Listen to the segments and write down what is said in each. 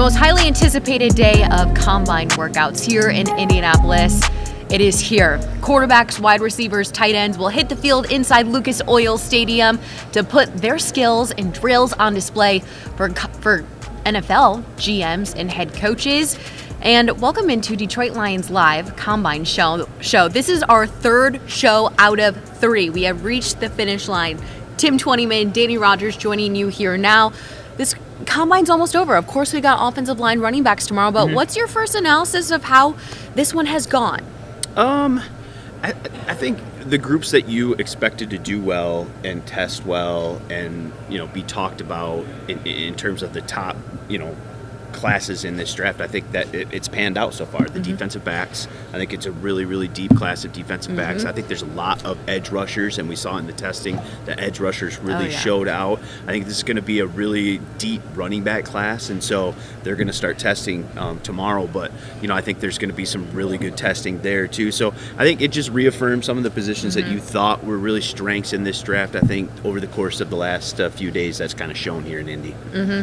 most highly anticipated day of combine workouts here in Indianapolis. It is here. Quarterbacks, wide receivers, tight ends will hit the field inside Lucas Oil Stadium to put their skills and drills on display for NFL GMs and head coaches. And welcome into Detroit Lions Live Combine Show. This is our third show out of 3. We have reached the finish line. Tim Twentyman, Dannie Rogers joining you here now. This combine's almost over. Of course, we got offensive line running backs tomorrow, but what's your first analysis of how this one has gone? I think the groups that you expected to do well and test well and, be talked about in terms of the top, classes in this draft, I think that it's panned out so far. The defensive backs, I think it's a really, really deep class of defensive backs. I think there's a lot of edge rushers, and we saw in the testing the edge rushers really showed out. I think this is going to be a really deep running back class, and so they're going to start testing tomorrow. But, I think there's going to be some really good testing there too. So I think it just reaffirms some of the positions that you thought were really strengths in this draft. I think over the course of the last few days, that's kind of shown here in Indy.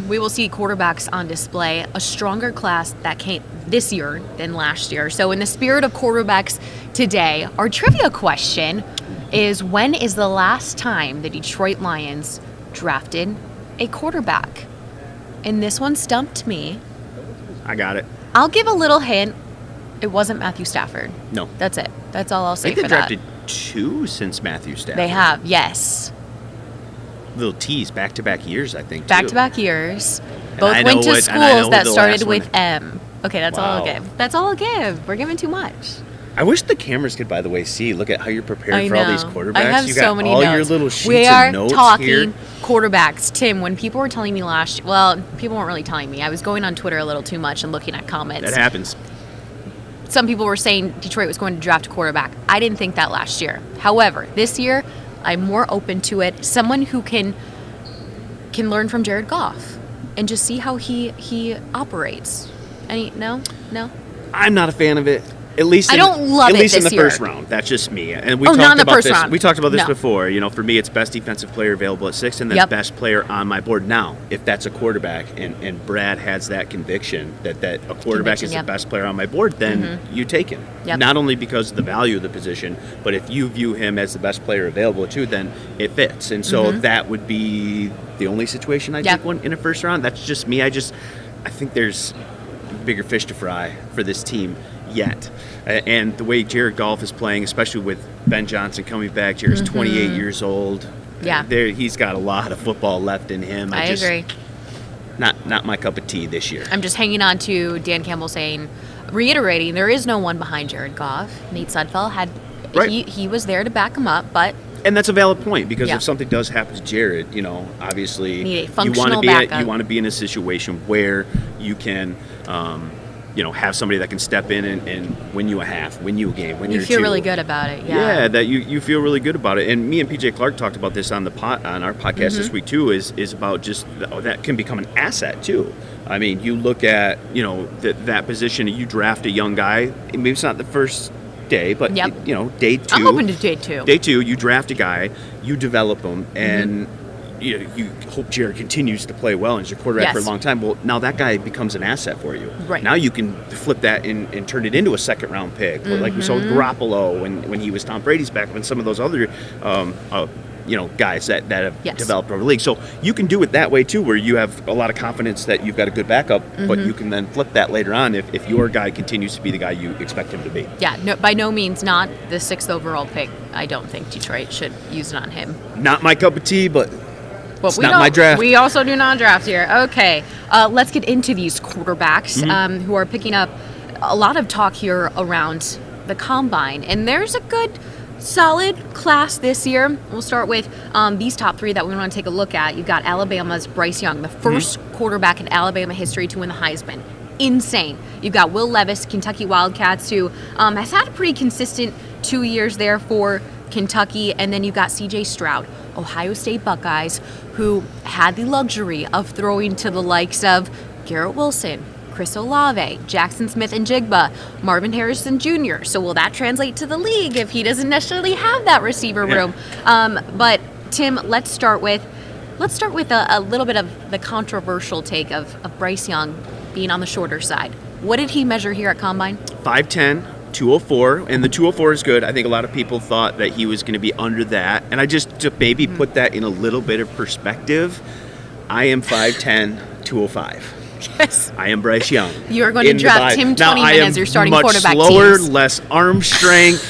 We will see quarterbacks on display. A stronger class that came this year than last year. So in the spirit of quarterbacks today, our trivia question is, when is the last time the Detroit Lions drafted a quarterback? And this one stumped me. I got it. I'll give a little hint. It wasn't Matthew Stafford. No. That's it. That's all I'll say for that. They drafted 2 since Matthew Stafford. They have, yes. Little tease, back-to-back years, I think, too. Back-to-back years. Both went to schools that started with M. Okay, that's all I'll give. That's all I'll give. We're giving too much. I wish the cameras could, by the way, see. Look at how you're prepared for all these quarterbacks. I have you so got many all notes. Your little sheets we of notes are talking here. Quarterbacks. Tim, when people were telling me people weren't really telling me. I was going on Twitter a little too much and looking at comments. That happens. Some people were saying Detroit was going to draft a quarterback. I didn't think that last year. However, this year, I'm more open to it. Someone who can learn from Jared Goff and just see how he operates. No? I'm not a fan of it. At least I don't love it At least in this the year. first round. That's just me. And not in the first round. We talked about this before. For me, it's best defensive player available at 6 and then best player on my board. Now, if that's a quarterback and Brad has that conviction that a quarterback is the best player on my board, then you take him. Not only because of the value of the position, but if you view him as the best player available too, then it fits. And so that would be the only situation I take one in a first round. That's just me. I think there's bigger fish to fry for this team yet. And the way Jared Goff is playing, especially with Ben Johnson coming back, Jared's 28 years old. Yeah. He's got a lot of football left in him. I agree. Not my cup of tea this year. I'm just hanging on to Dan Campbell reiterating, there is no one behind Jared Goff. Nate Sudfeld he was there to back him up, but... And that's a valid point, because if something does happen to Jared, obviously need a functional backup. You want to be in a situation where you can, have somebody that can step in and win you a half, win you a game, win you feel really good about it. Yeah, that you feel really good about it. And me and PJ Clark talked about this on our podcast this week too. Is about just that can become an asset too. I mean, you look at that position. You draft a young guy. Maybe it's not the first day, but day 2. I'm open to day 2. Day 2, you draft a guy, you develop him, and you hope Jared continues to play well and is your quarterback for a long time. Well, now that guy becomes an asset for you. Right. Now you can flip that and turn it into a second-round pick, like we saw with Garoppolo when he was Tom Brady's backup, and some of those other guys that have developed over the league. So you can do it that way too, where you have a lot of confidence that you've got a good backup, but you can then flip that later on if your guy continues to be the guy you expect him to be. Yeah, no, by no means not the 6th overall pick. I don't think Detroit should use it on him. Not my cup of tea, but it's not my draft. We also do not draft here. Okay, let's get into these quarterbacks who are picking up a lot of talk here around the combine. And there's a good, solid class this year. We'll start with these top 3 that we want to take a look at. You've got Alabama's Bryce Young, the first quarterback in Alabama history to win the Heisman. Insane. You've got Will Levis, Kentucky Wildcats, who has had a pretty consistent 2 years there for Kentucky. And then you've got C.J. Stroud, Ohio State Buckeyes, who had the luxury of throwing to the likes of Garrett Wilson, Chris Olave, Jackson Smith and Jigba, Marvin Harrison Jr. So will that translate to the league if he doesn't necessarily have that receiver room? But Tim, let's start with a little bit of the controversial take of Bryce Young being on the shorter side. What did he measure here at Combine? 5'10", 204, and the 204 is good. I think a lot of people thought that he was going to be under that, and I just to maybe put that in a little bit of perspective, I am 5'10", 205. Yes. I am Bryce Young. You are going to draft Tim Twentyman as your starting quarterback much slower, teams. less arm strength.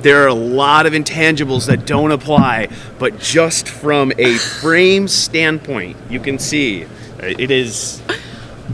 There are a lot of intangibles that don't apply, but just from a frame standpoint, you can see it is.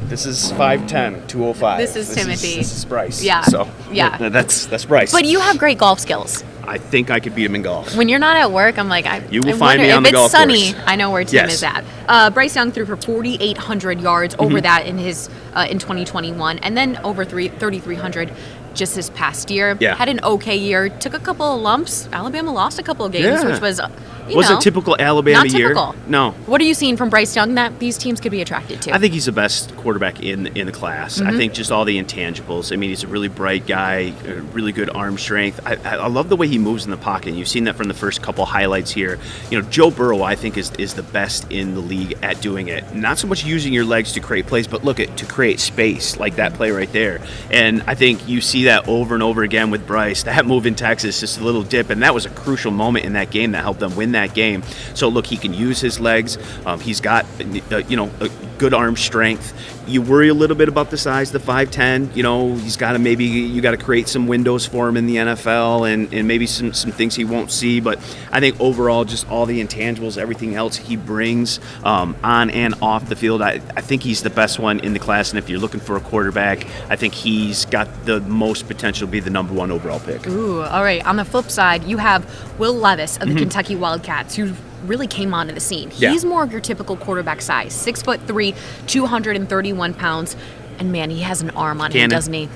This is 5'10", 205. This is Timothy. This is Bryce. Yeah. So yeah. That's Bryce. But you have great golf skills. I think I could beat him in golf. When you're not at work, I'm like, You will find me on the golf course. If it's sunny, course. I know where Tim Yes. is at. Bryce Young threw for 4,800 yards, over that in his in 2021, and then over 3,300 just this past year. Yeah. Had an okay year. Took a couple of lumps. Alabama lost a couple of games, Yeah. which was Wasn't typical Alabama not year. typical. No. What are you seeing from Bryce Young that these teams could be attracted to? I think he's the best quarterback in the class. I think just all the intangibles. I mean, he's a really bright guy, really good arm strength. I love the way he moves in the pocket. You've seen that from the first couple highlights here. You know, Joe Burrow, I think, is the best in the league at doing it. Not so much using your legs to create plays, but to create space, like that play right there. And I think you see that over and over again with Bryce. That move in Texas, just a little dip, and that was a crucial moment in that game that helped them win that game. So look, he can use his legs. He's got a good arm strength. You worry a little bit about the size, the 5'10". He's got to you got to create some windows for him in the NFL and maybe some things he won't see. But I think overall, just all the intangibles, everything else he brings on and off the field, I think he's the best one in the class. And if you're looking for a quarterback, I think he's got the most potential to be the number one overall pick. Ooh, all right. On the flip side, you have Will Levis of the Kentucky Wildcats, who really came onto the scene. Yeah. He's more of your typical quarterback size, 6'3", 231 pounds, and man, he has an arm on him, doesn't he?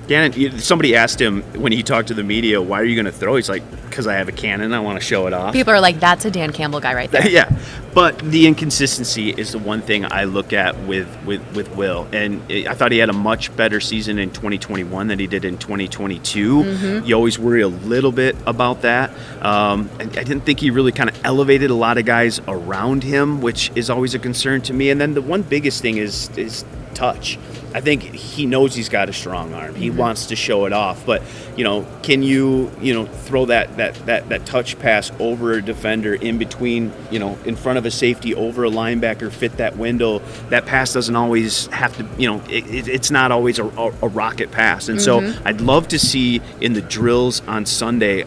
Cannon. Somebody asked him when he talked to the media, "Why are you going to throw?" He's like, "Because I have a cannon. I want to show it off." People are like, "That's a Dan Campbell guy right there." Yeah, but the inconsistency is the one thing I look at with Will, and I thought he had a much better season in 2021 than he did in 2022. You always worry a little bit about that. I didn't think he really kind of elevated a lot of guys around him, which is always a concern to me. And then the one biggest thing is touch. I think he knows he's got a strong arm. He wants to show it off, but can you throw that touch pass over a defender in between, in front of a safety, over a linebacker, fit that window? That pass doesn't always have to, it's not always a rocket pass. And so I'd love to see in the drills on Saturday,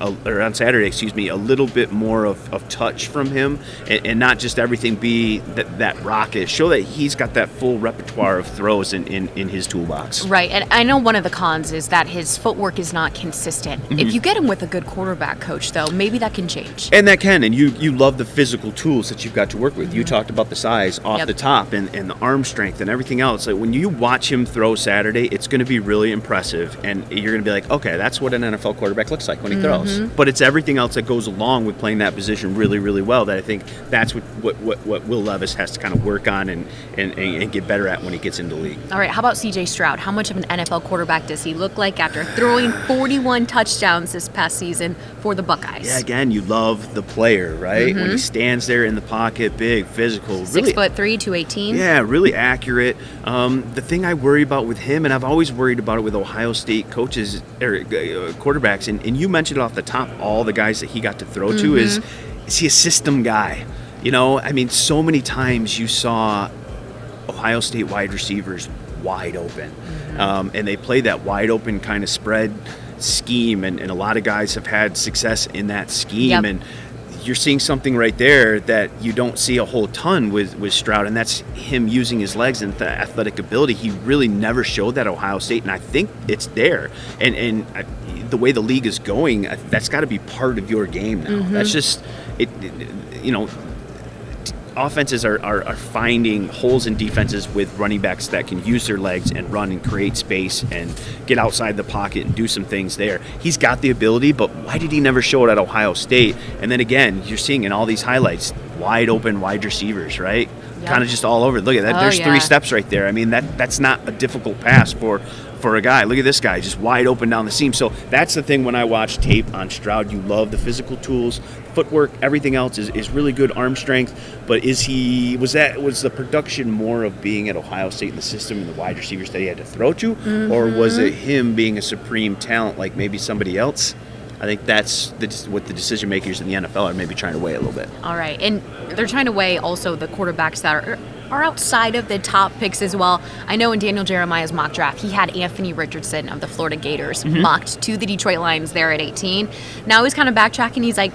a little bit more of touch from him, and not just everything be that rocket. Show that he's got that full repertoire of throws in his toolbox. Right, and I know one of the cons is that his footwork is not consistent. If you get him with a good quarterback coach, though, maybe that can change. And that can, and you love the physical tools that you've got to work with. You talked about the size off the top and the arm strength and everything else. Like when you watch him throw Saturday, it's going to be really impressive, and you're going to be like, okay, that's what an NFL quarterback looks like when he throws. But it's everything else that goes along with playing that position really, really well that I think that's what Will Levis has to kind of work on and get better at when he gets into the league. All right, how about C.J. Stroud? How much of an NFL quarterback does he look like after throwing 41 touchdowns this past season for the Buckeyes? Yeah, again, you love the player, right? When he stands there in the pocket, big, physical. 6'3", 218. Yeah, really accurate. The thing I worry about with him, and I've always worried about it with Ohio State coaches or quarterbacks, and you mentioned it off the top, all the guys that he got to throw to, is he a system guy? So many times you saw Ohio State wide receivers wide open. And they play that wide open kind of spread scheme, and a lot of guys have had success in that scheme. And you're seeing something right there that you don't see a whole ton with Stroud, and that's him using his legs and the athletic ability. He really never showed that at Ohio State, and I think it's there. And the way the league is going, that's got to be part of your game now. That's just it. Offenses are finding holes in defenses with running backs that can use their legs and run and create space and get outside the pocket and do some things there. He's got the ability, but why did he never show it at Ohio State? And then again, you're seeing in all these highlights, wide open wide receivers, right? Kind of just all over. Look at that. There's 3 steps right there. I mean, that's not a difficult pass for for a guy. Look at this guy, just wide open down the seam. So that's the thing when I watch tape on Stroud. You love the physical tools, footwork, everything else is really good arm strength. But was the production more of being at Ohio State in the system and the wide receivers that he had to throw to, or was it him being a supreme talent like maybe somebody else? I think that's what the decision makers in the NFL are maybe trying to weigh a little bit. All right, and they're trying to weigh also the quarterbacks that are outside of the top picks as well. I know in Daniel Jeremiah's mock draft, he had Anthony Richardson of the Florida Gators mocked to the Detroit Lions there at 18. Now he's kind of backtracking. He's like,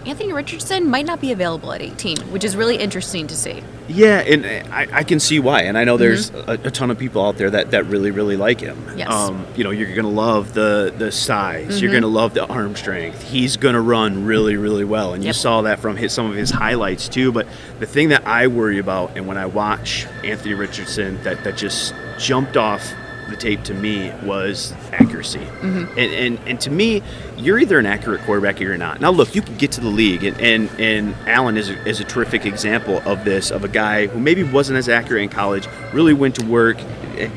Anthony Richardson might not be available at 18, which is really interesting to see. Yeah, and I can see why. And I know there's a ton of people out there that really, really like him. Yes. You're going to love the size. You're going to love the arm strength. He's going to run really, really well. And you saw that from some of his highlights too. But the thing that I worry about, and when I watch Anthony Richardson, that just jumped off the tape to me was accuracy. And to me, you're either an accurate quarterback or you're not. Now look, you can get to the league, and Allen is a terrific example of this, of a guy who maybe wasn't as accurate in college, really went to work,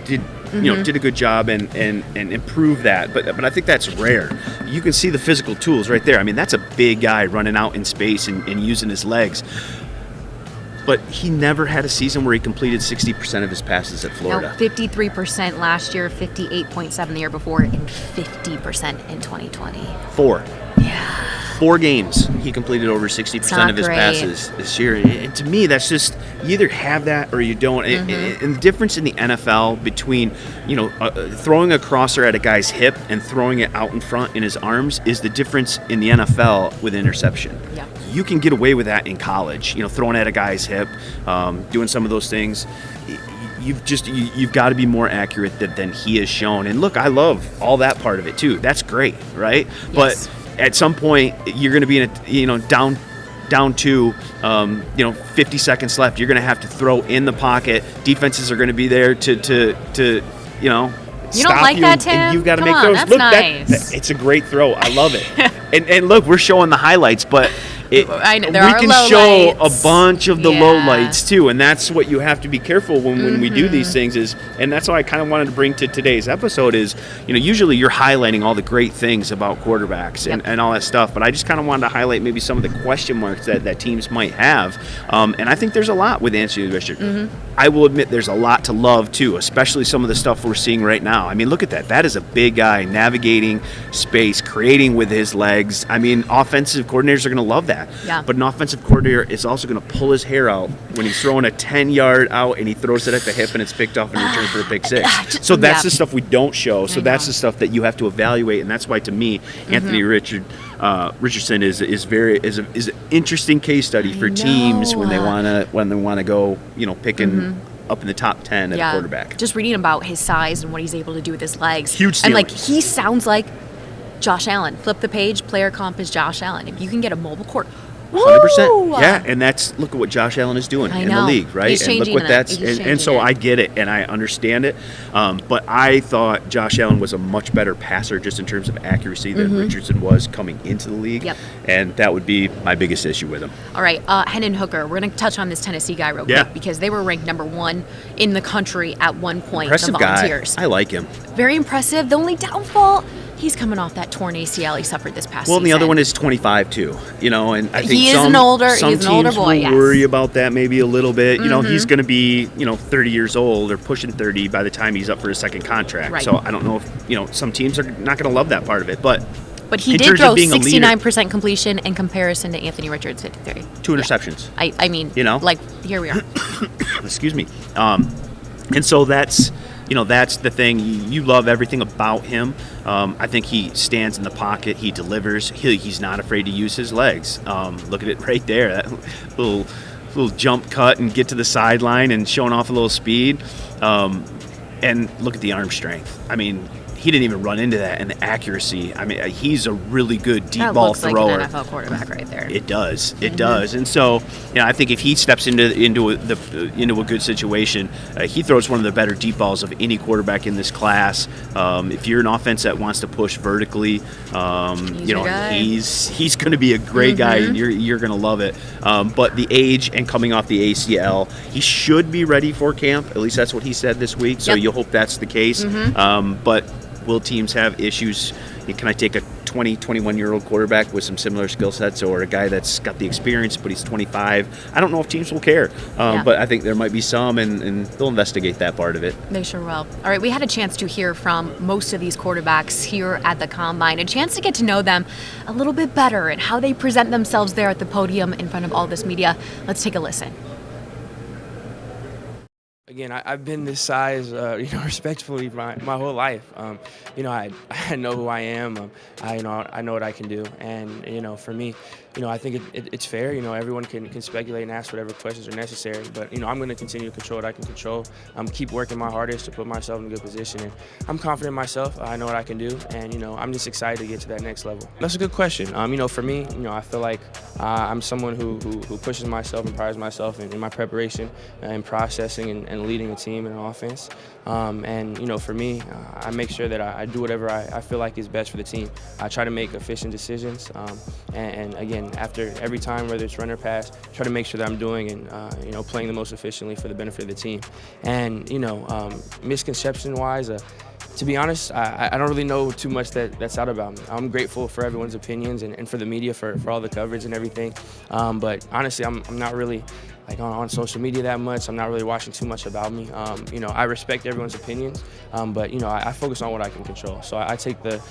did a good job and improved that. But I think that's rare. You can see the physical tools right there. I mean, that's a big guy running out in space and using his legs. But he never had a season where he completed 60% of his passes at Florida. No, 53% last year, 58.7% the year before, and 50% in 2020. 4 games he completed over 60% of his passes this year. And to me, that's just, you either have that or you don't. And the difference in the NFL between, throwing a crosser at a guy's hip and throwing it out in front in his arms is the difference in the NFL with interception. Yeah. You can get away with that in college, throwing at a guy's hip, doing some of those things. You've got to be more accurate than he has shown. And look, I love all that part of it too. That's great, right? Yes. But at some point, you're going to be in down 2, 50 seconds left. You're going to have to throw in the pocket. Defenses are going to be there to You stop don't like you, that, Tim? and you've got to Come make on, those. that's Look, nice. it's a great throw. I love it. and look, we're showing the highlights, but I know, we can low show lights. a bunch of the low Yeah. lights too, and that's what you have to be careful when we do these things. And that's what I kind of wanted to bring to today's episode is, usually you're highlighting all the great things about quarterbacks and all that stuff, but I just kind of wanted to highlight maybe some of the question marks that teams might have. And I think there's a lot with Anthony Richardson. I will admit there's a lot to love too, especially some of the stuff we're seeing right now. I mean, look at that. That is a big guy navigating space, creating with his legs. I mean, offensive coordinators are going to love that. Yeah. But an offensive coordinator is also going to pull his hair out when he's throwing a 10-yard out and he throws it at the hip and it's picked off in return for a pick six. So that's the stuff we don't show. So that's the stuff that you have to evaluate, and that's why to me, Anthony Richardson is an interesting case study for teams when they want to go picking up in the top 10 at a quarterback. Just reading about his size and what he's able to do with his legs. Huge And ceiling. he sounds like Josh Allen. Flip the page, player comp is Josh Allen. If you can get a mobile court, 100%. Yeah, and look at what Josh Allen is doing in the league, right? He's and look what and so I get it and I understand it. But I thought Josh Allen was a much better passer just in terms of accuracy than Richardson was coming into the league. Yep. And that would be my biggest issue with him. All right, Hendon Hooker. We're going to touch on this Tennessee guy real quick because they were ranked number 1 in the country at one point. Impressive the Volunteers. guy. I like him. Very impressive. The only downfall, he's coming off that torn ACL he suffered this past season. Well, and the other one is 25 too. And I think he is some an older teams boy. will worry about that maybe a little bit. He's going to be 30 years old or pushing 30 by the time he's up for his second contract. Right. So I don't know if some teams are not going to love that part of it, but he did throw 69% completion in comparison to Anthony Richards' 53. 2 interceptions. Yeah. I mean, here we are. Excuse me. And so that's the thing. You love everything about him. I think he stands in the pocket. He delivers. He's not afraid to use his legs. Look at it right there. That little jump cut and get to the sideline and showing off a little speed. And look at the arm strength. I mean, he didn't even run into that, and the accuracy. I mean, he's a really good deep That ball looks thrower. like an NFL quarterback right there. It does. It does. And so, I think if he steps into a good situation, he throws one of the better deep balls of any quarterback in this class. If you're an offense that wants to push vertically, he's going to be a great guy, and you're going to love it. But the age and coming off the ACL, he should be ready for camp. At least that's what he said this week. So you'll hope that's the case. But will teams have issues? Can I take a 21-year-old quarterback with some similar skill sets, or a guy that's got the experience but he's 25? I don't know if teams will care, but I think there might be some, and they'll investigate that part of it. They sure will. All right, we had a chance to hear from most of these quarterbacks here at the Combine, a chance to get to know them a little bit better and how they present themselves there at the podium in front of all this media. Let's take a listen. Again, I've been this size, respectfully my whole life. I know who I am. I know what I can do, and for me, I think it's fair. Everyone can speculate and ask whatever questions are necessary, but I'm going to continue to control what I can control. Keep working my hardest to put myself in a good position, and I'm confident in myself. I know what I can do, and I'm just excited to get to that next level. That's a good question. For me, I feel like I'm someone who pushes myself and prides myself in my preparation and processing and leading a team and an offense. For me, I make sure that I do whatever I feel like is best for the team. I try to make efficient decisions, and again, after every time, whether it's run or pass, try to make sure that I'm doing and playing the most efficiently for the benefit of the team. And misconception-wise, to be honest, I don't really know too much that's out about me. I'm grateful for everyone's opinions and for the media for all the coverage and everything. But honestly, I'm not really on social media that much. I'm not really watching too much about me. I respect everyone's opinions, but I focus on what I can control. So I take the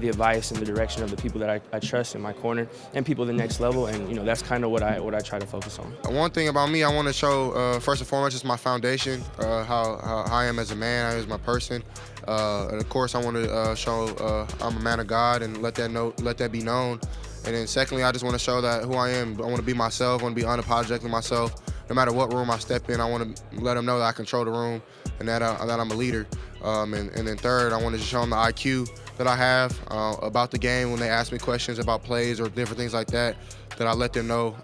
advice and the direction of the people that I trust in my corner and people at the next level, and that's kind of what I try to focus on. One thing about me, I want to show first and foremost is my foundation, how I am as a man, I am as my person. And of course, I want to show I'm a man of God and let that be known. And then secondly, I just want to show that who I am. I want to be myself. I want to be unapologetic myself. No matter what room I step in, I want to let them know that I control the room and that I'm a leader. And then third, I want to show them the IQ that I have about the game when they ask me questions about plays or different things like that. That I let them know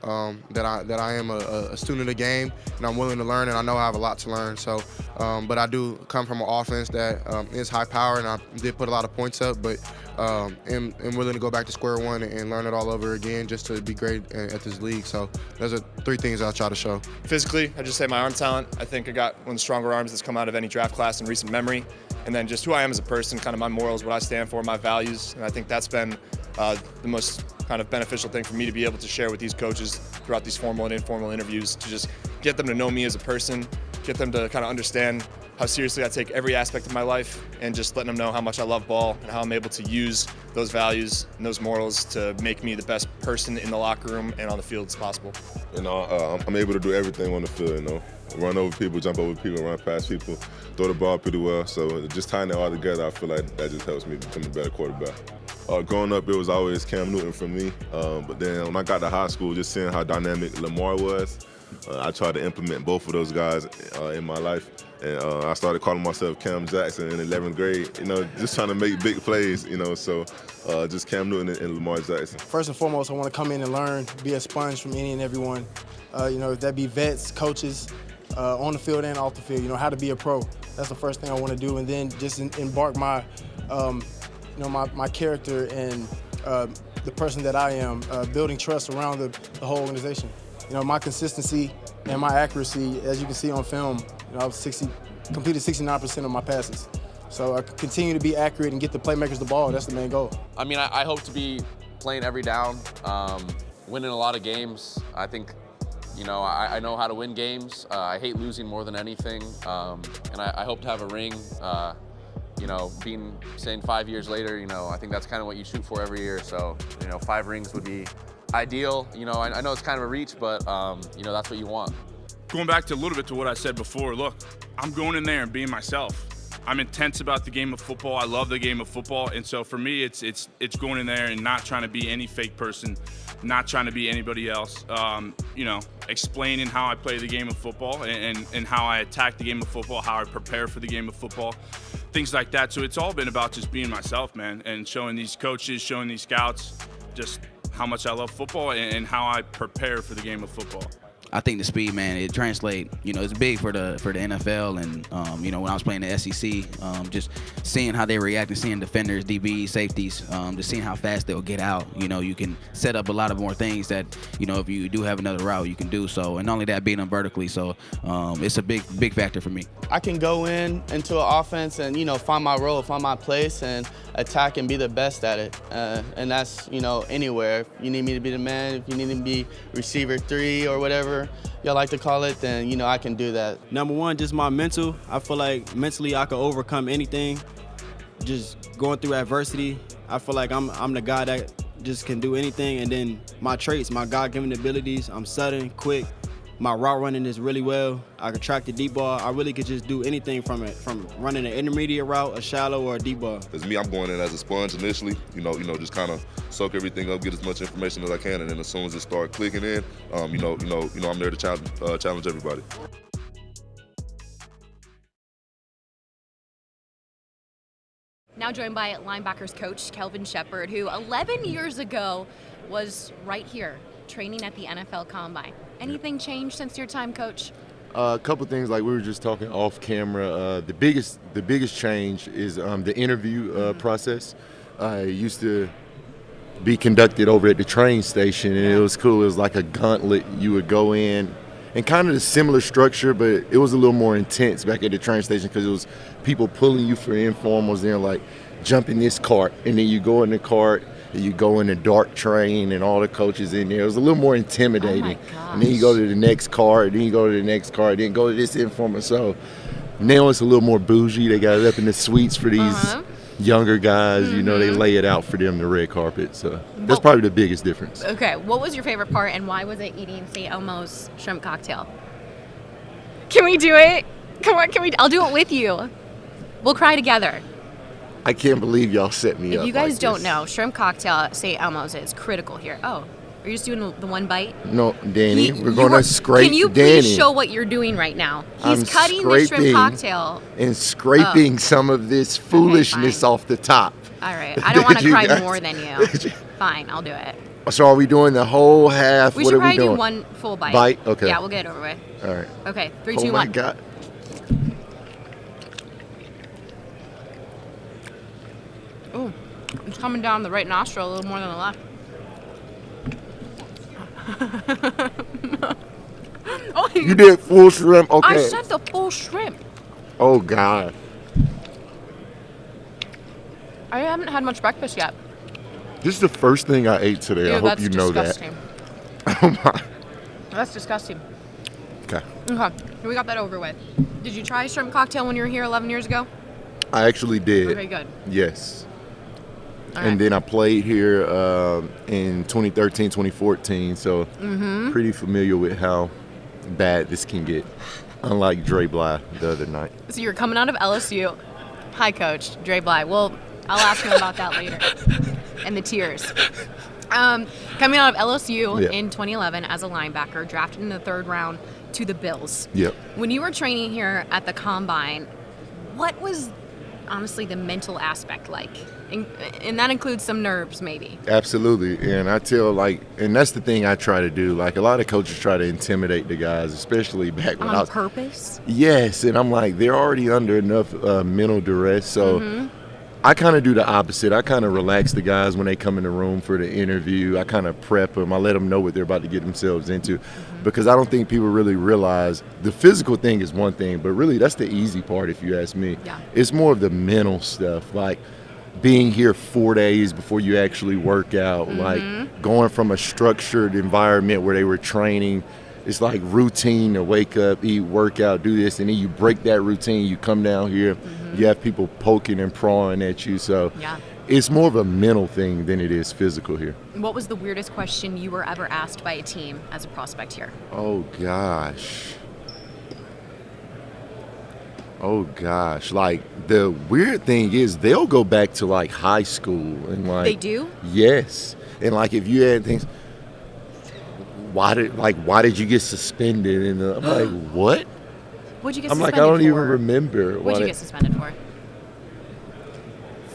that I am a student of the game and I'm willing to learn, and I know I have a lot to learn. So, but I do come from an offense that is high power, and I did put a lot of points up, but am willing to go back to square one and learn it all over again just to be great at this league. So those are three things I'll try to show. Physically, I just say my arm talent. I think I got one of the stronger arms that's come out of any draft class in recent memory. And then just who I am as a person, kind of my morals, what I stand for, my values. And I think that's been the most kind of beneficial thing for me to be able to share with these coaches throughout these formal and informal interviews, to just get them to know me as a person, get them to kind of understand how seriously I take every aspect of my life, and just letting them know how much I love ball and how I'm able to use those values and those morals to make me the best person in the locker room and on the field as possible. I'm able to do everything on the field, run over people, jump over people, run past people, throw the ball pretty well. So just tying it all together, I feel like that just helps me become a better quarterback. Growing up, it was always Cam Newton for me, but then when I got to high school, just seeing how dynamic Lamar was, I tried to implement both of those guys in my life. And I started calling myself Cam Jackson in 11th grade, just trying to make big plays, so just Cam Newton and Lamar Jackson. First and foremost, I want to come in and learn, be a sponge from any and everyone. If that be vets, coaches, on the field and off the field, how to be a pro. That's the first thing I want to do, and then just embark my, my character and the person that I am, building trust around the whole organization. My consistency and my accuracy, as you can see on film, I've completed 69% of my passes. So I continue to be accurate and get the playmakers the ball. That's the main goal. I mean, I hope to be playing every down, winning a lot of games. I think, I know how to win games. I hate losing more than anything, and I hope to have a ring. Saying 5 years later, I think that's kind of what you shoot for every year. So, 5 rings would be ideal. I know it's kind of a reach, but that's what you want. Going back to a little bit to what I said before, look, I'm going in there and being myself. I'm intense about the game of football. I love the game of football, and so for me, it's going in there and not trying to be any fake person, not trying to be anybody else. Explaining how I play the game of football and how I attack the game of football, how I prepare for the game of football. things like that. So it's all been about just being myself, man, and showing these coaches, showing these scouts just how much I love football and how I prepare for the game of football. I think the speed, man, it translates. It's big for the NFL, and when I was playing the SEC, just seeing how they react and seeing defenders, DBs, safeties, just seeing how fast they'll get out. You can set up a lot of more things that if you do have another route, you can do so, and not only that, beating them vertically. So it's a big factor for me. I can go into an offense and find my role, find my place, and attack and be the best at it. And that's anywhere. If you need me to be the man, if you need me to be receiver 3 or whatever y'all like to call it, then I can do that. Number one, just my mental. I feel like mentally I can overcome anything. Just going through adversity, I feel like I'm the guy that just can do anything. And then my traits, my God-given abilities, I'm sudden, quick. My route running is really well. I can track the deep ball. I really could just do anything from running an intermediate route, a shallow, or a deep ball. As me, I'm going in as a sponge initially. Just kind of soak everything up, get as much information as I can, and then as soon as it starts clicking in, I'm there to challenge everybody. Now joined by linebackers coach Kelvin Sheppard, who 11 years ago was right here training at the NFL Combine. Anything changed since your time, Coach? A couple things, like we were just talking off camera. The biggest change is the interview process. It used to be conducted over at the train station, and it was cool. It was like a gauntlet. You would go in, and kind of the similar structure, but it was a little more intense back at the train station because it was people pulling you for informals. Then like jump in this cart, and then you go in the cart. You go in a dark train and all the coaches in there. It was a little more intimidating. And then you go to the next card, then you go to the next card, then go to this informal. So now it's a little more bougie. They got it up in the suites for these younger guys. They lay it out for them, the red carpet. So that's probably the biggest difference. Okay, what was your favorite part and why was it eating St. Elmo's shrimp cocktail? Can we do it? Come on, I'll do it with you. We'll cry together. I can't believe y'all set me up. If you guys like don't this. know, shrimp cocktail at St. Elmo's is critical here. Oh, are you just doing the one bite? No, Danny, we're going to scrape Danny. Can you please show what you're doing right now? He's cutting the shrimp cocktail. And scraping some of this foolishness off the top. All right. I don't want to cry more than you. Fine, I'll do it. So are we doing the whole half? We what should are we probably doing? do one full bite. Bite? Okay. Yeah, we'll get it over with. All right. Okay, 3, 2, 1. Oh, my God. Ooh, it's coming down the right nostril a little more than the left. Oh, you did full shrimp? Okay. I said the full shrimp. Oh, God. I haven't had much breakfast yet. This is the first thing I ate today. Ew, I hope you know disgusting. that. Oh, my. That's disgusting. Okay. Okay, we got that over with. Did you try shrimp cocktail when you were here 11 years ago? I actually did. Okay, good. Yes. All and right. then I played here in 2013, 2014, so pretty familiar with how bad this can get, unlike Dre Bly the other night. So you're coming out of LSU. Hi, Coach. Dre Bly. Well, I'll ask him about that later. And the tears. Coming out of LSU in 2011 as a linebacker, drafted in the 3rd round to the Bills. Yep. When you were training here at the Combine, what was honestly the mental aspect like? And that includes some nerves, maybe. Absolutely. And I tell, and that's the thing I try to do. Like, a lot of coaches try to intimidate the guys, especially back when I was. On purpose? Yes. And I'm like, they're already under enough mental duress. So I kind of do the opposite. I kind of relax the guys when they come in the room for the interview. I kind of prep them. I let them know what they're about to get themselves into. Because I don't think people really realize the physical thing is one thing, but really that's the easy part if you ask me. Yeah. It's more of the mental stuff. Like, being here 4 days before you actually work out, like going from a structured environment where they were training, it's like routine to wake up, eat, work out, do this, and then you break that routine, you come down here, you have people poking and pawing at you, so it's more of a mental thing than it is physical here. What was the weirdest question you were ever asked by a team as a prospect here? Oh gosh, like the weird thing is they'll go back to like high school and like They do? Yes. And like if you had things, why did you get suspended? And I'm like, what? What'd you get I'm like, suspended I don't even for? remember. What'd you get suspended for?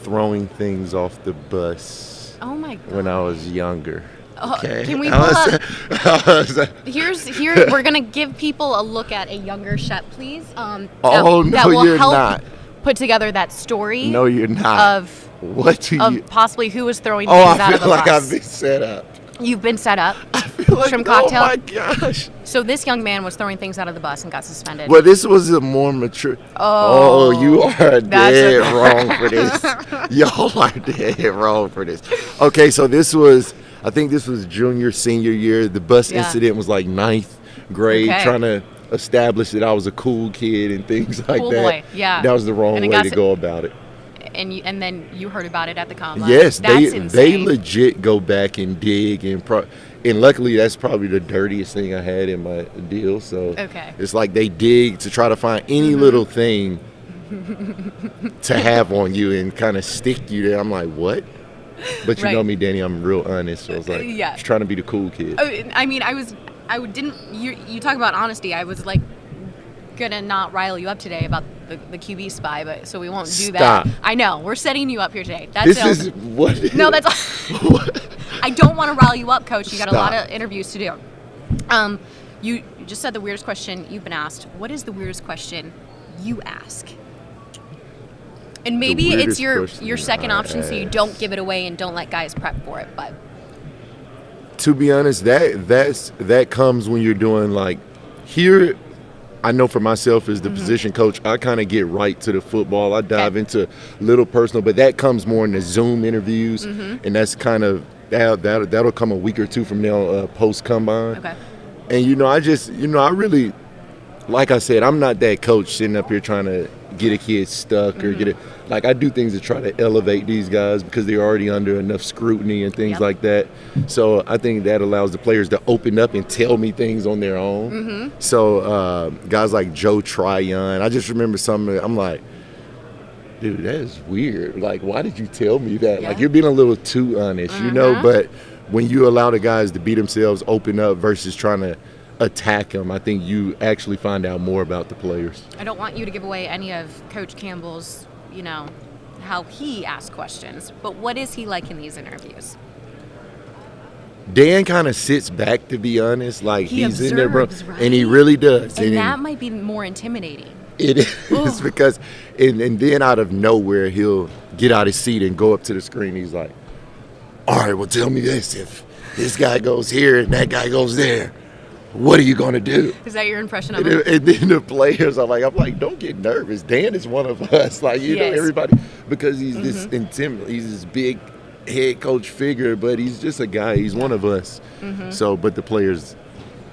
throwing things off the bus Oh my God. when I was younger. Okay. Can we I pull was- up? Here, we're gonna give people a look at a younger Shep, please. Oh, no, that will you're help not. put together that story. No, you're not. Of What do you? possibly who was throwing Oh, things I out of feel a like bus. I've been set up. You've been set up. Like, Shrimp cocktail. Oh my gosh. So this young man was throwing things out of the bus and got suspended. Well, this was a more mature. Oh, you are that's dead okay. wrong for this. Y'all are dead wrong for this. Okay, so I think this was junior, senior year. The bus Yeah. incident was like 9th grade, Okay. trying to establish that I was a cool kid and things like Cool that. boy, yeah. That was the wrong And it way got to su- go about it. And then you heard about it at the combine. Yes, That's they insane. legit go back and dig and luckily that's probably the dirtiest thing I had in my deal. So Okay. it's like they dig to try to find any little thing to have on you and kind of stick you there. I'm like, what? But you know Right. me, Danny, I'm real honest. So I was like, Yeah. just trying to be the cool kid. I mean, you talk about honesty. I was like gonna not rile you up today about the QB spy, but so we won't do Stop. that. I know we're setting you up here today. That's This it. is what? No, that's. I don't want to rile you up, Coach. You got a lot Stop. of interviews to do. You just said the weirdest question you've been asked. What is the weirdest question you ask? And maybe it's weirdest your question second I option, so you don't give it away and don't let guys prep for it. But To be honest, that comes when you're doing like here. I know for myself as the position coach, I kind of get right to the football. I dive into little personal, but that comes more in the Zoom interviews, and that's kind of that'll come a week or two from now post combine. okay. And I really, like I said, I'm not that coach sitting up here trying to get a kid stuck or get it. Like I do things to try to elevate these guys because they're already under enough scrutiny and things like that. So I think that allows the players to open up and tell me things on their own. So guys like Joe Tryon, I just remember something. I'm like, dude, that is weird. Like, why did you tell me that? Yeah. Like, you're being a little too honest, you know. But when you allow the guys to be themselves, open up versus trying to attack them, I think you actually find out more about the players. I don't want you to give away any of Coach Campbell's, how he asks questions. But what is he like in these interviews? Dan kind of sits back, to be honest. Like He he's in there, bro, observes, right? and he really does. And that might be more intimidating. It is because, and then out of nowhere, he'll get out his seat and go up to the screen. He's like, all right, well, tell me this. If this guy goes here and that guy goes there, what are you going to do? Is that your impression of him? And then the players are like, I'm like, don't get nervous. Dan is one of us. Like, you know, Yes. everybody, because he's this he's this big head coach figure, but he's just a guy. He's one of us. So, but the players,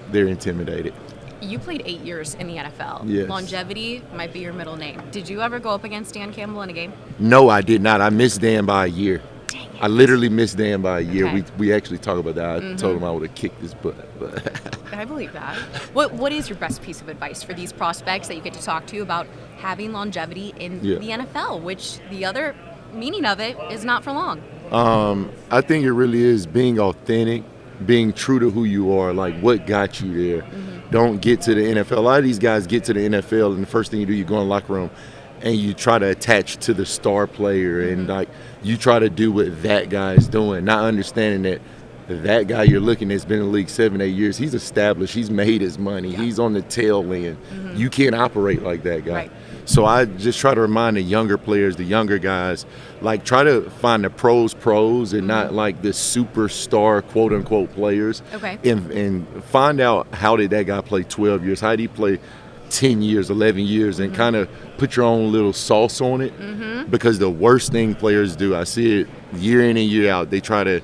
they're intimidated. You played 8 years in the NFL. Yes. Longevity might be your middle name. Did you ever go up against Dan Campbell in a game? No, I did not. I missed Dan by a year. Dang it. I literally missed Dan by a year. Okay. We actually talked about that. I told him I would have kicked his butt. But I believe that. What is your best piece of advice for these prospects that you get to talk to about having longevity in Yeah. the NFL, which the other meaning of it is not for long? I think it really is being authentic, being true to who you are, like what got you there. Don't get to the NFL. A lot of these guys get to the NFL, and the first thing you do, you go in the locker room and you try to attach to the star player, and like you try to do what that guy is doing, not understanding that that guy you're looking at has been in the league 7-8 years. He's established. He's made his money. He's on the tail end. You can't operate like that guy. Right. So I just try to remind the younger players, the younger guys, like try to find the pros and not like the superstar quote unquote players. Okay. And find out how did that guy play 12 years? How did he play 10 years, 11 years, and kind of put your own little sauce on it. Because the worst thing players do, I see it year in and year out, they try to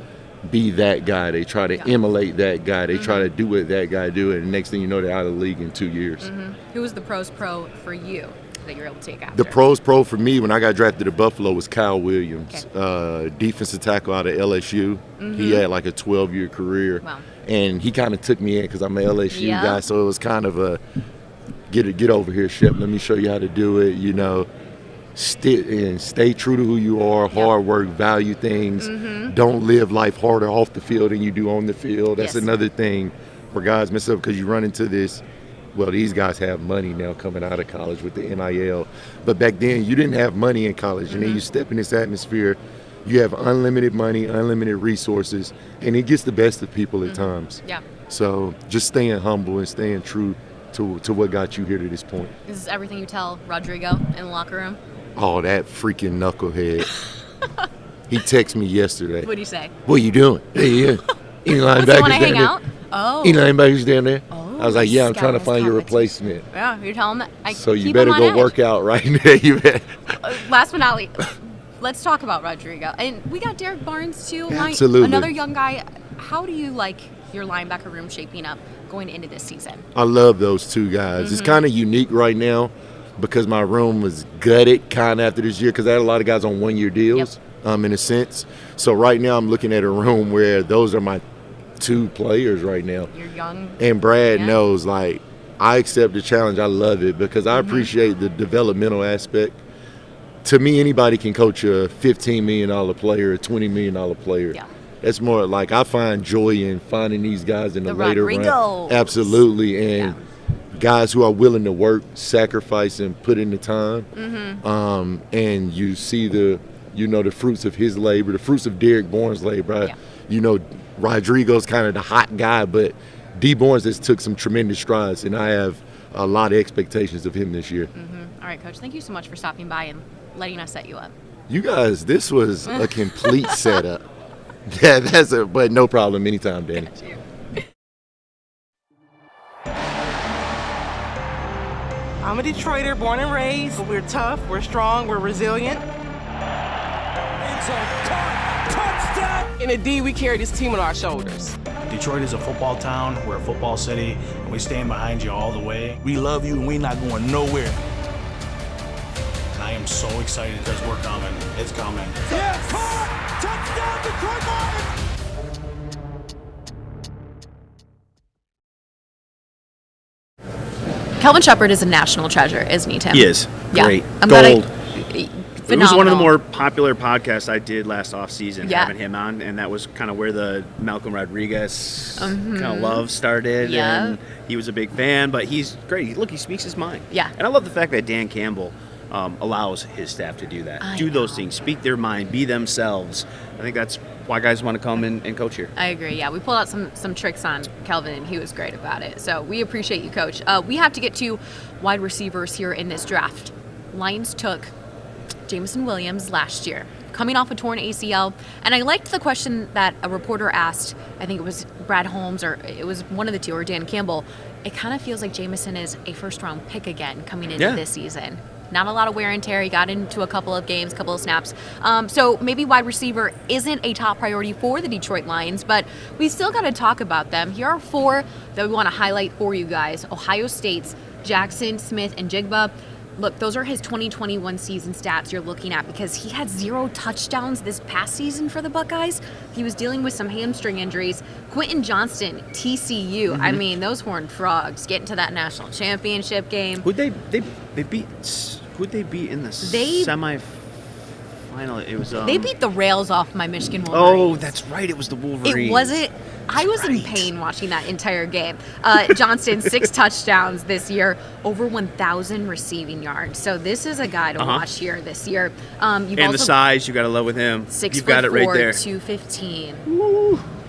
be that guy. They try to emulate that guy. They try to do what that guy do, and the next thing you know, they're out of the league in 2 years. Who was the pros pro for you that you were able to take after? The pros pro for me when I got drafted to Buffalo was Kyle Williams, defensive tackle out of LSU. He had like a 12-year career. Wow. And he kind of took me in because I'm an LSU Yeah. guy, so it was kind of a get over here, Shep. Let me show you how to do it. You know, stay true to who you are. Hard work, value things. Don't live life harder off the field than you do on the field. That's Yes. another thing where guys mess up because you run into this well, these guys have money now coming out of college with the NIL. But back then, you didn't have money in college. And then you step in this atmosphere, you have unlimited money, unlimited resources, and it gets the best of people at times. Yeah. So just staying humble and staying true to what got you here to this point. Is this everything you tell Rodrigo in the locker room? Oh, that freaking knucklehead. He texted me yesterday. What do you say? What are you doing? Hey, any Want linebackers to down hang there? out? Oh. Any linebackers down there? Oh, I was like, yeah, I'm trying to scouting find your competition. replacement. Yeah, you're telling that. So you keep better him on go edge. work out right now. You better. Last but not least, let's talk about Rodrigo. And we got Derek Barnes, too. Absolutely. Another young guy. How do you like your linebacker room shaping up going into this season? I love those two guys. It's kind of unique right now because my room was gutted kind of after this year because I had a lot of guys on one-year deals, in a sense. So right now I'm looking at a room where those are my two players right now. You're young. And Brad knows, like, I accept the challenge. I love it because I appreciate the developmental aspect. To me, anybody can coach a $15 million player, a $20 million player. Yeah. That's more like I find joy in finding these guys in the later round. Rodrigos. Absolutely. And guys who are willing to work, sacrifice, and put in the time. And you see the fruits of his labor, the fruits of Derek Bourne's labor. Rodrigo's kind of the hot guy, but D. Bourne has took some tremendous strides, and I have a lot of expectations of him this year. All right, Coach. Thank you so much for stopping by and letting us set you up. You guys, this was a complete setup. Yeah, but no problem. Anytime, Danny. I'm a Detroiter, born and raised. We're tough, we're strong, we're resilient. In the D, we carry this team on our shoulders. Detroit is a football town, we're a football city, and we stand behind you all the way. We love you and we're not going nowhere. And I am so excited because we're coming. It's coming. Yes! Touchdown, Detroit Lions! Kelvin Sheppard is a national treasure, isn't he, Tim? He is. Yeah. Great. I'm Gold. Phenomenal. It was one of the more popular podcasts I did last offseason, Yeah. having him on, and that was kind of where the Malcolm Rodriguez Mhm. kind of love started. Yeah. And he was a big fan, but he's great. Look, he speaks his mind. Yeah. And I love the fact that Dan Campbell allows his staff to do that. Do those things, speak their mind, be themselves. I think that's why guys want to come and coach here. I agree. Yeah, we pulled out some tricks on Kelvin, and he was great about it. So we appreciate you, Coach. We have to get to wide receivers here in this draft. Lions took Jameson Williams last year, coming off a torn ACL. And I liked the question that a reporter asked. I think it was Brad Holmes, or it was one of the two, or Dan Campbell. It kind of feels like Jameson is a first-round pick again coming into this season. Not a lot of wear and tear. He got into a couple of games, couple of snaps. So maybe wide receiver isn't a top priority for the Detroit Lions, but we still got to talk about them. Here are four that we want to highlight for you guys. Ohio State's Jackson, Smith, and Jigba. Look, those are his 2021 season stats you're looking at because he had 0 touchdowns this past season for the Buckeyes. He was dealing with some hamstring injuries. Quentin Johnston, TCU. I mean, those Horned Frogs getting to that national championship game. Who'd they beat in the semifinal? It was they beat the rails off my Michigan Oh, Wolverines. that's right. It was the Wolverines. It wasn't. I was in pain watching that entire game. Johnston, 6 touchdowns this year, over 1,000 receiving yards. So this is a guy to watch here this year. You've and the size, you got to love with him. You've got it right there. 215.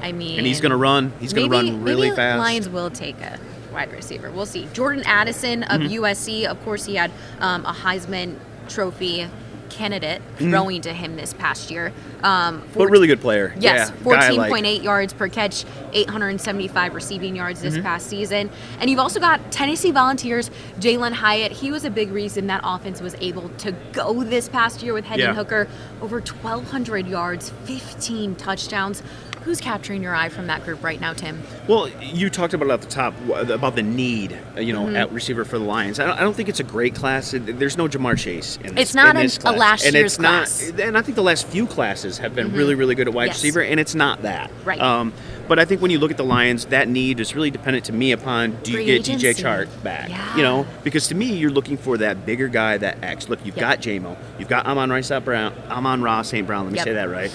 I mean, And he's going to run. He's going to run really maybe fast. Lions will take a wide receiver. We'll see. Jordan Addison of USC. Of course, he had a Heisman Trophy candidate throwing to him this past year. But really good player. Yes, yeah, 14.8 yards per catch, 875 receiving yards this past season. And you've also got Tennessee Volunteers, Jalen Hyatt. He was a big reason that offense was able to go this past year with Hendon Hooker. Over 1,200 yards, 15 touchdowns. Who's capturing your eye from that group right now, Tim? Well, you talked about at the top about the need, at receiver for the Lions. I don't think it's a great class. There's no Jamar Chase in this. It's not in this a class. last and year's it's not, class. And I think the last few classes have been really, really good at wide receiver, and it's not that. Right. But I think when you look at the Lions, that need is really dependent to me upon do you Free get agency. DJ Chark back? Yeah. Because to me, you're looking for that bigger guy, that X. Look, you've got Amon-Ra St. Brown. Let me say that right.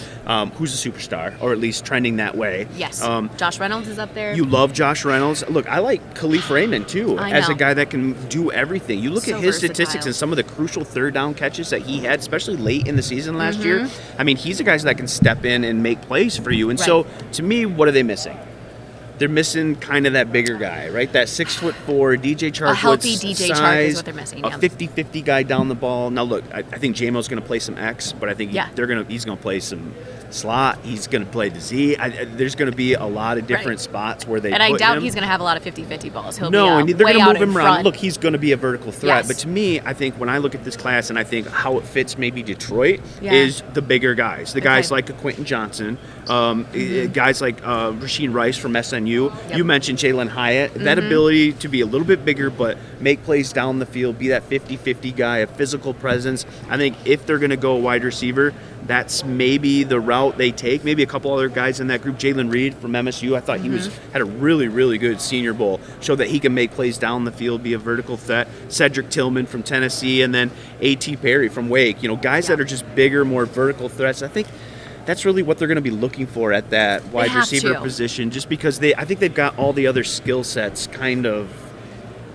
Who's a superstar, or at least trending trending that way. Yes. Josh Reynolds is up there. You love Josh Reynolds. Look, I like Khalif Raymond too, I as a know. guy that can do everything. You look So at his versatile. statistics and some of the crucial third down catches that he had, especially late in the season last year. I mean, he's a guy that can step in and make plays for you. And so, to me, what are they missing? They're missing kind of that bigger guy, right? That 6'4" DJ Chark. A healthy DJ Chark is what they're missing. A Yeah. 50-50 guy down the ball. Now, look, I think J-Mo's going to play some X, but I think he's going to play some slot. He's going to play the Z. There's going to be a lot of different spots where they And I put doubt him. he's going to have a lot of 50-50 balls. He'll No, be and they're way going to out move in him around. front. Look, he's going to be a vertical threat. Yes. But to me, I think when I look at this class and I think how it fits maybe Detroit Yeah. is the bigger guys. The guys like a Quentin Johnson, guys like Rasheed Rice from SNU. You mentioned Jalen Hyatt. That ability to be a little bit bigger but make plays down the field, be that 50-50 guy, a physical presence. I think if they're going to go wide receiver, that's maybe the route they take. Maybe a couple other guys in that group. Jalen Reed from MSU, I thought he had a really, really good Senior Bowl. Showed that he can make plays down the field, be a vertical threat. Cedric Tillman from Tennessee, and then A.T. Perry from Wake. Guys that are just bigger, more vertical threats. I think that's really what they're going to be looking for at that wide receiver position, just because I think they've got all the other skill sets kind of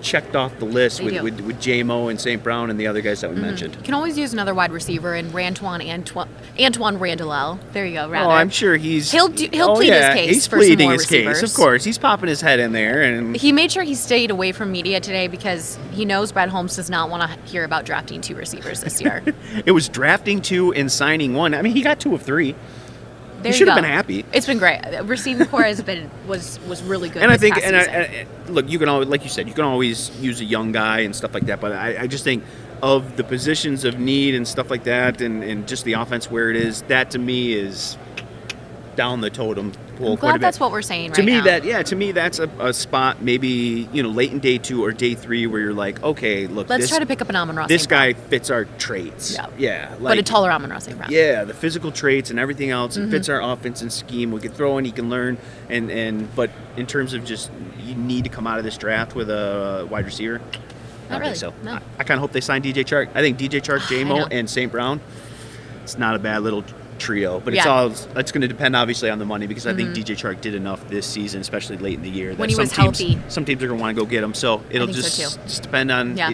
checked off the list with J-Mo and St. Brown and the other guys that we mentioned. You can always use another wide receiver in Antoine Randall. There you go. Rather. Oh, I'm sure he'll plead his case. He's for pleading some more his receivers. case, of course. He's popping his head in there, and He made sure he stayed away from media today because he knows Brad Holmes does not want to hear about drafting 2 receivers this year. it was drafting 2 and signing 1. I mean, he got 2 of 3. There He should you have go. been happy. It's been great. Receiving core was really good. And I this think, past and season. look, you can always, like you said, you can always use a young guy and stuff like that. But I just think of the positions of need and stuff like that, and just the offense where it is, that to me is down the totem pole. I'm glad that's what we're saying To right me, now. to me, that's a spot maybe late in day 2 or day 3 where you're like, okay, look, Let's try to pick up an Amon-Ra This St. Brown. guy fits our traits. Yeah, but a taller Amon-Ra St. Brown. Yeah, the physical traits and everything else. It fits our offense and scheme. We can throw and he can learn. But in terms of just you need to come out of this draft with a wide receiver, I don't really, think so. no. I kind of hope they sign DJ Chark. I think DJ Chark, I J-Mo, know. and St. Brown, it's not a bad little trio. But Yeah. it's going to depend obviously on the money because I think DJ Chark did enough this season, especially late in the year. When that he was some teams, healthy. Some teams are going to want to go get him. So it'll think so just depend on Yeah.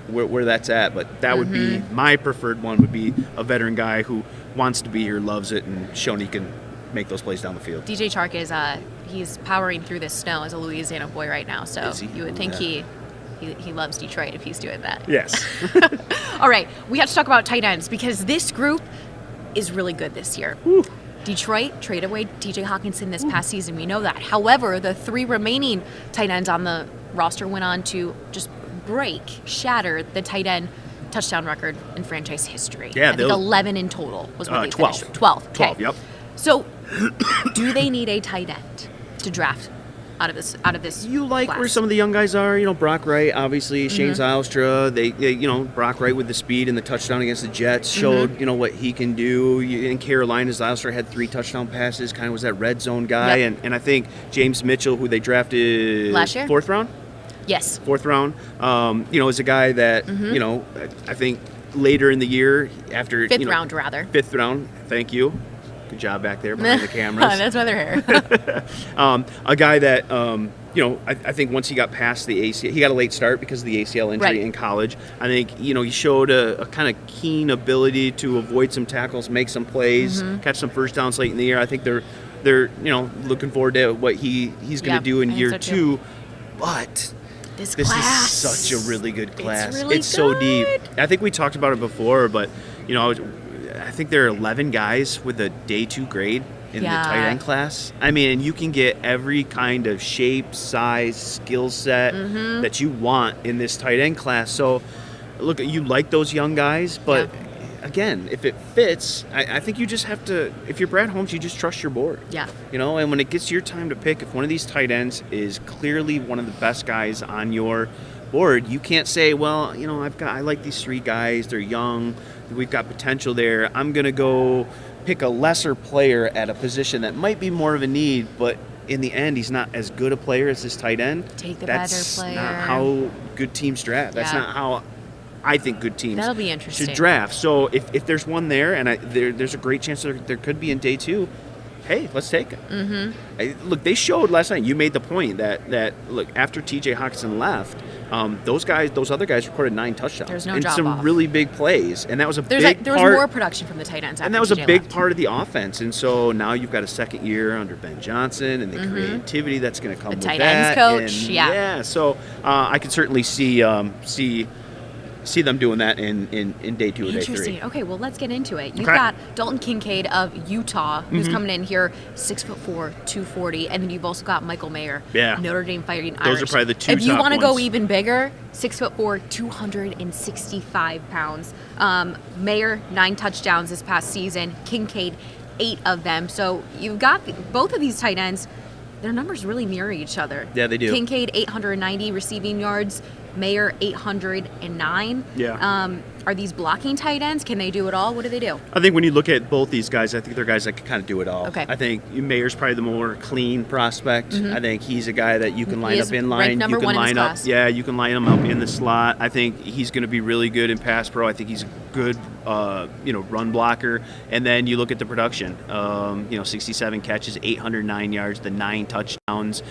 where that's at. But that would be my preferred one. Would be a veteran guy who wants to be here, loves it, and shown he can make those plays down the field. DJ Chark is he's powering through this snow as a Louisiana boy right now. So Is he? you would think Yeah. he loves Detroit if he's doing that. Yes. All right, we have to talk about tight ends because this group is really good this year. Detroit traded away DJ Hawkinson this past season. We know that. However, the 3 remaining tight ends on the roster went on to just shatter the tight end touchdown record in franchise history. Yeah, I think 11 in total was what they 12. finished. 12. Okay. 12, yep. So, do they need a tight end to draft out of this? You like class? where some of the young guys are, Brock Wright, obviously, Shane Zylstra. They, Brock Wright with the speed and the touchdown against the Jets showed, what he can do. In Carolina, Zylstra had 3 touchdown passes, kind of was that red zone guy. Yep. And I think James Mitchell, who they drafted Last year? 4th round? Yes. 4th round, is a guy that, I think later in the year after 5th round, rather. 5th round, thank you. Good job back there behind the cameras. That's why they're here. A guy that, I think once he got past the ACL, he got a late start because of the ACL injury in college. I think, he showed a kind of keen ability to avoid some tackles, make some plays, catch some first downs late in the year. I think they're looking forward to what he's going to do in year 2. But this is class, such a really good class. really It's so deep. good. I think we talked about it before, but, I think there are 11 guys with a day 2 grade in the tight end class. I mean, you can get every kind of shape, size, skill set that you want in this tight end class. So, look, you like those young guys, but again, if it fits, I think you just have to, if you're Brad Holmes, you just trust your board. Yeah. And when it gets your time to pick, if one of these tight ends is clearly one of the best guys on your board, you can't say, well, I like these 3 guys, they're young, we've got potential there. I'm going to go pick a lesser player at a position that might be more of a need, but in the end, he's not as good a player as this tight end. Take the That's better player. not how good teams draft. That's Yeah. not how I think good teams That'll be interesting. should draft. So if there's one there, and there's a great chance there could be in day 2, hey, let's take it. Mm-hmm. Look, they showed last night. You made the point that look, after T.J. Hockenson left, those other guys recorded 9 touchdowns. There's no and drop some off. really big plays, and that was a There big was part. more production from the tight ends, And that was a TJ big left. part of the offense. And so now you've got a second year under Ben Johnson and the creativity that's going to come The with tight that. ends coach, And yeah. So I could certainly see them doing that in day 2 or day 3. Interesting. Okay, well, let's get into it. You've Okay. got Dalton Kincaid of Utah, who's coming in here, 6'4", 240, and then you've also got Michael Mayer, Yeah. Notre Dame Fighting Those Irish. are probably the 2 If you top want to go ones. even bigger, 6'4", 265 pounds. Mayer, 9 touchdowns this past season. Kincaid, 8 of them. So you've got both of these tight ends. Their numbers really mirror each other. Yeah, they do. Kincaid, 890 receiving yards. Mayer, 809. Yeah. Are these blocking tight ends? Can they do it all? What do they do? I think when you look at both these guys, I think they're guys that can kind of do it all. Okay. I think Mayer's probably the more clean prospect. I think he's a guy that you can line is up in ranked line. number You can one in his line up. class. Yeah, you can line him up in the slot. I think he's going to be really good in pass pro. I think he's a good, run blocker. And then you look at the production. 67 catches, 809 yards, the 9 touchdowns.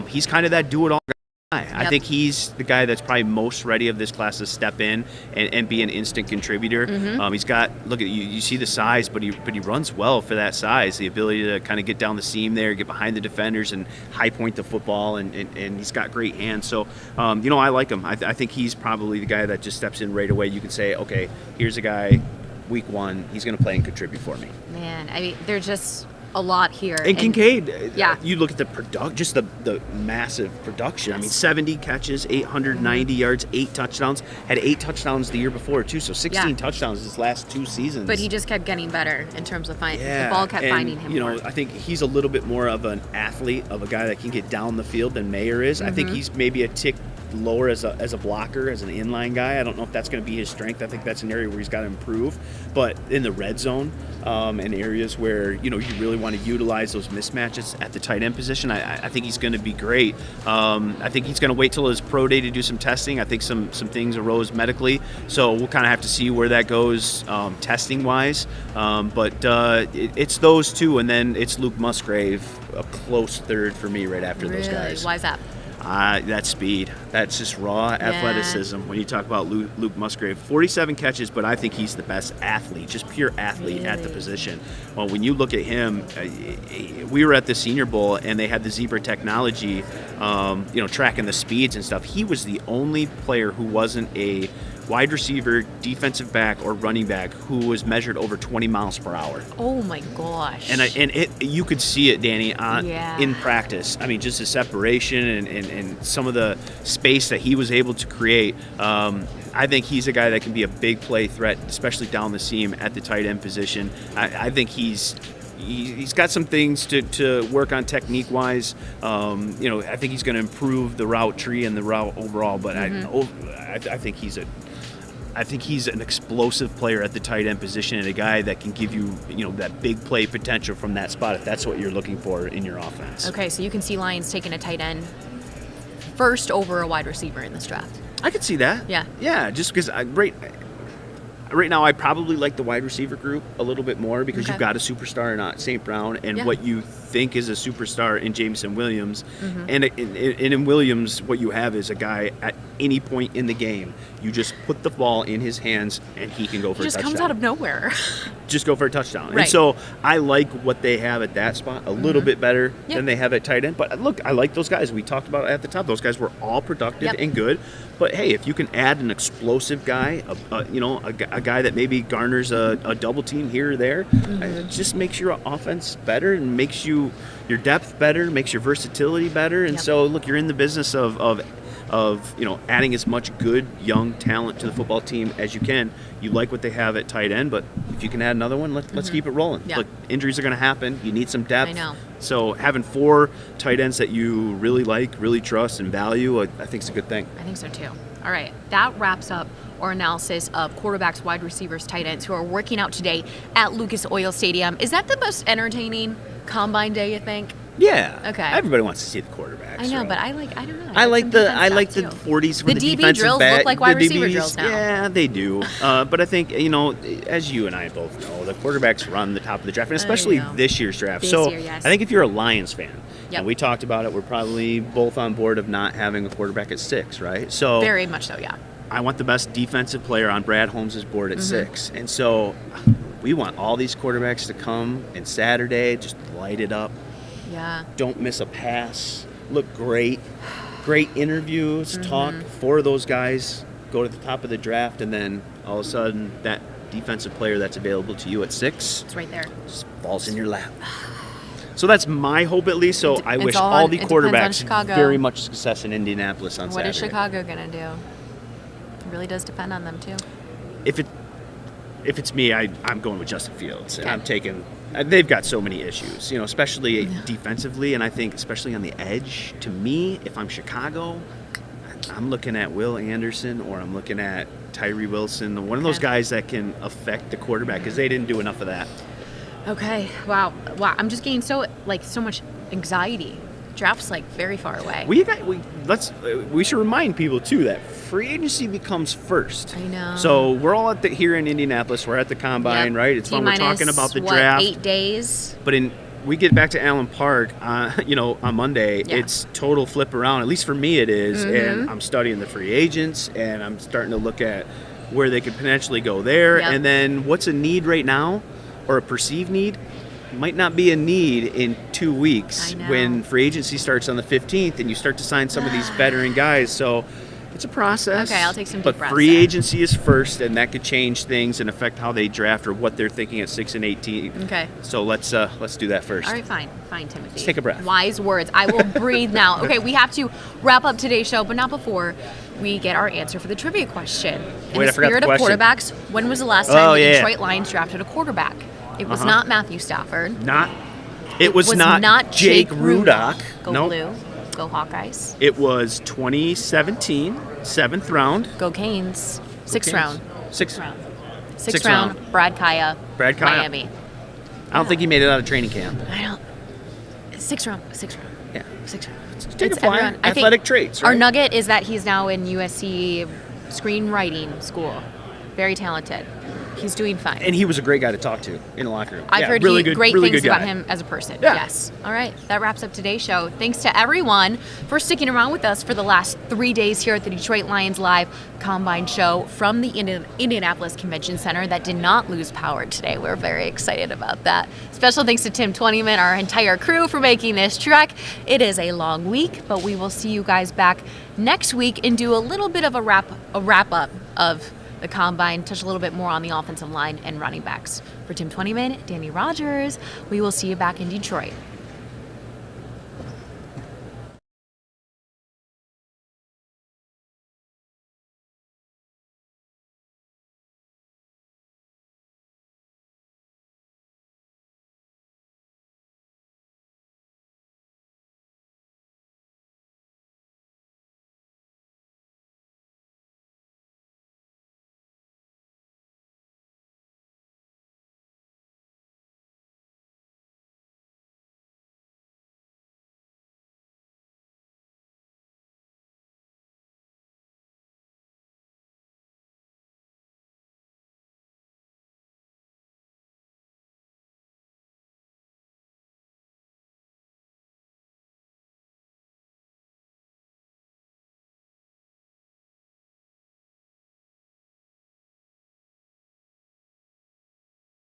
He's kind of that do-it-all guy. I think he's the guy that's probably most ready of this class to step in and be an instant contributor. He's got, look at you see the size, but he runs well for that size. The ability to kind of get down the seam there, get behind the defenders, and high point the football, and he's got great hands. So, I like him. I think he's probably the guy that just steps in right away. You can say, okay, here's a guy, week 1, he's going to play and contribute for me. Man, I mean, they're just a lot here. And Kincaid, yeah. You look at the just the massive production. I mean, 70 catches, 890 yards, 8 touchdowns. Had 8 touchdowns the year before too, so 16 touchdowns his last 2 seasons. But he just kept getting better in terms of finding yeah. the ball kept and, finding him more. I think he's a little bit more of an athlete, of a guy that can get down the field than Mayer is. I think he's maybe a tick lower as a blocker, as an inline guy. I don't know if that's going to be his strength. I think that's an area where he's got to improve. But in the red zone, and areas where you really want to utilize those mismatches at the tight end position, I think he's going to be great. I think he's going to wait till his pro day to do some testing. I think some things arose medically, so we'll kind of have to see where that goes testing wise. But it's those two, and then it's Luke Musgrave, a close third for me right after those guys. Why is that? That speed. That's just raw athleticism. When you talk about Luke Musgrave, 47 catches, but I think he's the best athlete, just pure athlete at the position. Well, when you look at him, we were at the Senior Bowl and they had the Zebra technology, tracking the speeds and stuff. He was the only player who wasn't a wide receiver, defensive back, or running back who was measured over 20 miles per hour. Oh my gosh. And you could see it, Danny, Yeah. in practice. I mean, just the separation and some of the space that he was able to create. I think he's a guy that can be a big play threat, especially down the seam at the tight end position. I think he's got some things to work on technique-wise. I think he's going to improve the route tree and the route overall, but I think he's an explosive player at the tight end position and a guy that can give you, that big play potential from that spot if that's what you're looking for in your offense. Okay, so you can see Lions taking a tight end first over a wide receiver in this draft. I could see that. Yeah. Yeah, just because right now I probably like the wide receiver group a little bit more because you've got a superstar in St. Brown and what you think is a superstar in Jameson Williams. And in Williams, what you have is a guy at any point in the game, you just put the ball in his hands and he can go for a touchdown. He just comes out of nowhere. Just go for a touchdown. Right. And so I like what they have at that spot a little bit better than they have at tight end. But look, I like those guys. We talked about at the top. Those guys were all productive and good. But hey, if you can add an explosive guy, a guy that maybe garners a double team here or there, it just makes your offense better and makes your depth better, makes your versatility better. And so look, you're in the business of adding as much good young talent to the football team as you can. You like what they have at tight end, but if you can add another one, let's keep it rolling. Yeah. Look, injuries are going to happen. You need some depth. I know. So having 4 tight ends that you really like, really trust, and value, I think is a good thing. I think so too. All right, that wraps up our analysis of quarterbacks, wide receivers, tight ends who are working out today at Lucas Oil Stadium. Is that the most entertaining combine day, you think? Yeah. Okay. Everybody wants to see the quarterbacks. I know, right? but I don't know. I like some the defense stuff, too. 40s for The the DB defensive drills back. look like wide the receiver DBs, drills now. Yeah, they do. But I think, as you and I both know, the quarterbacks run the top of the draft, and especially this year's draft. This so year, yes. I think if you're a Lions fan, Yep. and we talked about it, we're probably both on board of not having a quarterback at 6, right? So Very much so, yeah. I want the best defensive player on Brad Holmes' board at 6. And so we want all these quarterbacks to come and Saturday, just light it up. Yeah. Don't miss a pass. Look great. Great interviews. Talk for those guys. Go to the top of the draft, and then all of a sudden, that defensive player that's available to you at 6 It's right there. just falls in your lap. So that's my hope, at least. So I It's wish all all on- the it depends on quarterbacks Chicago. very much success in Indianapolis on What Saturday. is Chicago going to do? It really does depend on them, too. If it's me, I'm going with Justin Fields. And Okay. I'm taking. They've got so many issues, especially defensively, and I think especially on the edge. To me, if I'm Chicago, I'm looking at Will Anderson or I'm looking at Tyree Wilson, one of those guys that can affect the quarterback because they didn't do enough of that. Okay. Wow. I'm just getting so much anxiety. Draft's very far away. We should remind people too that free agency becomes first. I know. So we're all here in Indianapolis. We're at the combine, Yep. right? It's when we're talking about the draft. 8 days. But we get back to Allen Park, on Monday. Yeah. It's total flip around. At least for me, it is. And I'm studying the free agents, and I'm starting to look at where they could potentially go there. Yep. And then what's a need right now, or a perceived need, might not be a need in 2 weeks I know. when free agency starts on the 15th, and you start to sign some of these veteran guys. So it's a process. Okay, I'll take some deep But breaths free there. agency is first, and that could change things and affect how they draft or what they're thinking at 6 and 18. Okay. So let's do that first. All right, fine, Timothy. Let's take a breath. Wise words. I will breathe now. Okay, we have to wrap up today's show, but not before we get our answer for the trivia question. In Wait, the I forgot spirit the of question. quarterbacks, when was the last time the yeah. Detroit Lions drafted a quarterback? It was not Matthew Stafford. It was not Jake Rudock. Go Nope. Blue. Go Hawkeyes. It was 2017, 7th round. Go Canes. Sixth Canes. round. Sixth Sixth round. Brad Kaya. Brad Kaya. Miami. I don't think he made it out of training camp. I don't. Sixth round. Yeah. Sixth round. Take a It's flyer. everyone. I think Athletic traits, Our right? nugget is that he's now in USC screenwriting school. Very talented. He's doing fine. And he was a great guy to talk to in the locker room. I've Yeah, heard really good, great really things good about guy. him as a person. Yeah. Yes. All right. That wraps up today's show. Thanks to everyone for sticking around with us for the last 3 days here at the Detroit Lions Live Combine Show from the Indianapolis Convention Center that did not lose power today. We're very excited about that. Special thanks to Tim Twentyman, our entire crew, for making this trek. It is a long week, but we will see you guys back next week and do a little bit of a wrap up of the Combine, touch a little bit more on the offensive line and running backs. For Tim Twentyman, Dannie Rogers, we will see you back in Detroit.